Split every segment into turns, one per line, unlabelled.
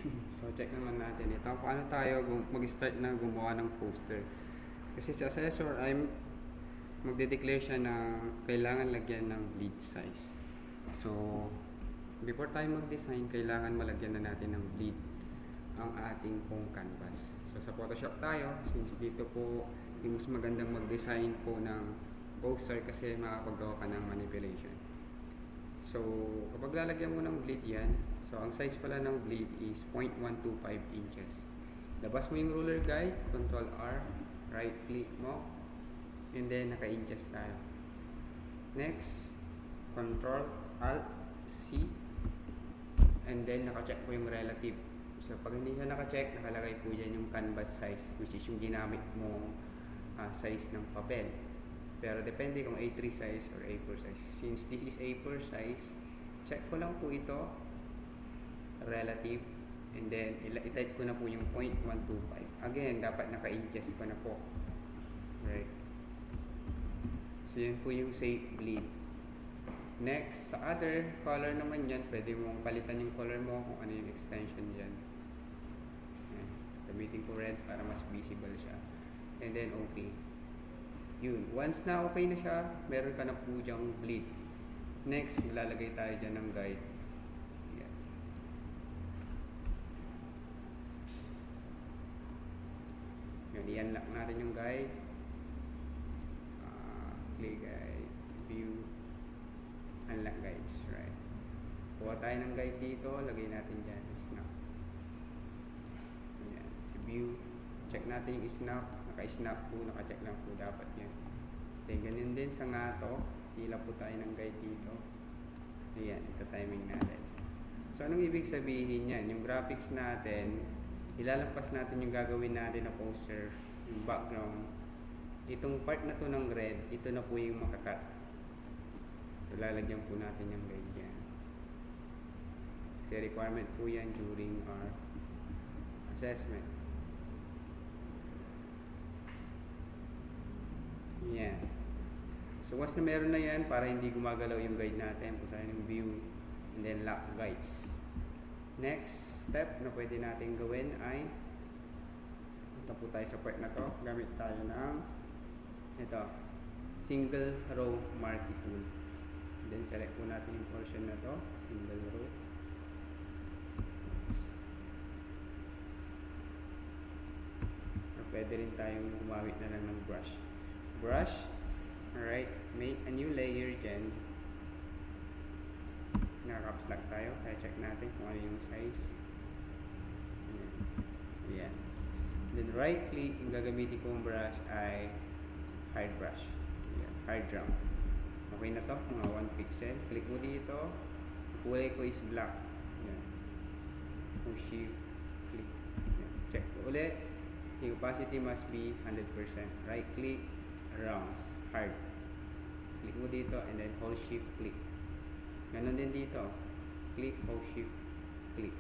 So, check naman natin ito. Paano tayo mag-start na gumawa ng poster? Kasi sa assessor ay magde-declare siya na kailangan lagyan ng bleed size. So, before tayo mag-design, kailangan malagyan na natin ng bleed ang ating pong canvas. So, sa Photoshop tayo, since dito po yung mas magandang mag-design po ng poster kasi makapagawa ka ng manipulation. So, kapag lalagyan mo ng bleed yan, so ang size pala ng bleed is 0.125 inches. Labas mo yung ruler guide, Control R, right click mo, and then naka-inches tayo. Next, Control Alt C, and then naka-check po yung relative. So, pag hindi siya naka-check, nakalagay po dyan yung canvas size, which is yung ginamit mo size ng papel. Pero depende kung A3 size or A4 size. Since this is A4 size, check ko lang po ito, relative, and then i-type ko na po yung 0.125. Again, dapat naka-inches ko na po. Right. So, yun po yung say bleed. Next, sa other color naman yan, pwede mong palitan yung color mo kung ano yung extension dyan. Gamitin ko red para mas visible siya. And then, okay. Yun. Once na okay na siya, meron ka na po dyang bleed. Next, maglalagay tayo dyan ng guide. Yan. Yan, i-unlock natin yung guide. Click guide, view, unlock guides, right. Kuha tayo ng guide dito, lagay natin dyan, snap. Yan, si view. Check natin yung snap, naka-snap po, naka-check lang po dapat yan. Then, ganun din sa ngato, hila po tayo ng guide dito. Ayan, ito timing natin. So, anong ibig sabihin yan? Yung graphics natin, ilalampas natin yung gagawin natin na poster, yung background. Itong part na to ng red, ito na po yung makakat. So, lalagyan po natin yung guide dyan. Kasi requirement po yan during our assessment. Yan. So, once na meron na yan, para hindi gumagalaw yung guide natin, punta tayo ng view, and then lock guides. Next step na pwede natin gawin ay, punta po tayo sa part na to, gamit tayo ng, ito, single row marquee tool. And then, select po natin yung portion na to, single row. Pwede rin tayong gumamit na lang ng brush. Brush, alright, make a new layer dyan. Naka-caps lock tayo, kaya check natin kung ano yung size. Ayan. Ayan. Then right click, yung gagamitin kong brush ay hard brush. Ayan. Hard round. Okay na to, mga 1 pixel. Click mo dito, kulay ko is black. Ayan. Kung shift, click. Ayan. Check ko ulit. The opacity must be 100%. Right click, rounds, hard. Click mo dito and then hold shift click. Ganon din dito. Click, hold shift click.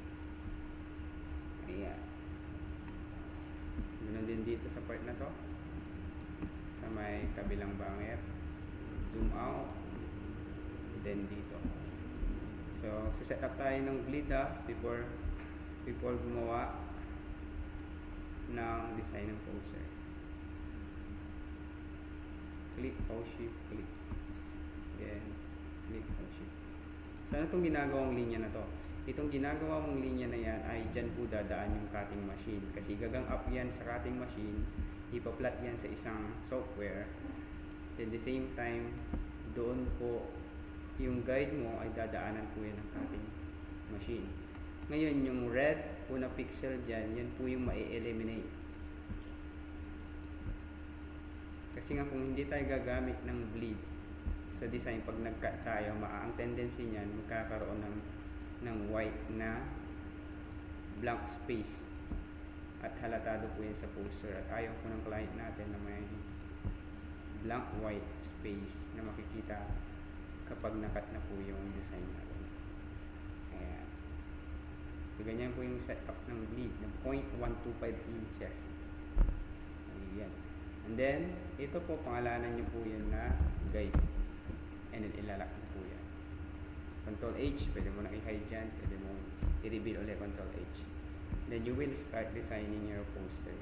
Ayan. Ganon din dito sa part na to. Sa may kabilang banger. Zoom out. Then dito. So, set up tayo ng bleed before gumawa ng design ng poster. Click, hold shift, click. Then, click, hold shift. So, ano itong ginagawang linya na to? Itong ginagawa mong linya na yan ay dyan po dadaan yung cutting machine. Kasi gagang up yan sa cutting machine, ipa-plot yan sa isang software. Then, the same time, doon po yung guide mo ay dadaanan po yan ng cutting machine. Ngayon, yung red po na pixel dyan, yan po yung ma-eliminate. Kasi nga kung hindi tayo gagamit ng bleed sa design, pag nag-cut tayo, ang tendency niyan, magkakaroon ng white na blank space. At halatado po yan sa poster. At ayaw po ng client natin na may blank white space na makikita kapag nakat na po yung design natin. Ayan. So, ganyan po yung setup ng bleed ng 0.125 inches. Ayan. And then, ito po, pangalanan nyo po yan na guide. And then, ilalak na po yan. Control H, pwede mo na i-hide dyan. Pwede mo i-reveal ulit, Control H. Then you will start designing your poster.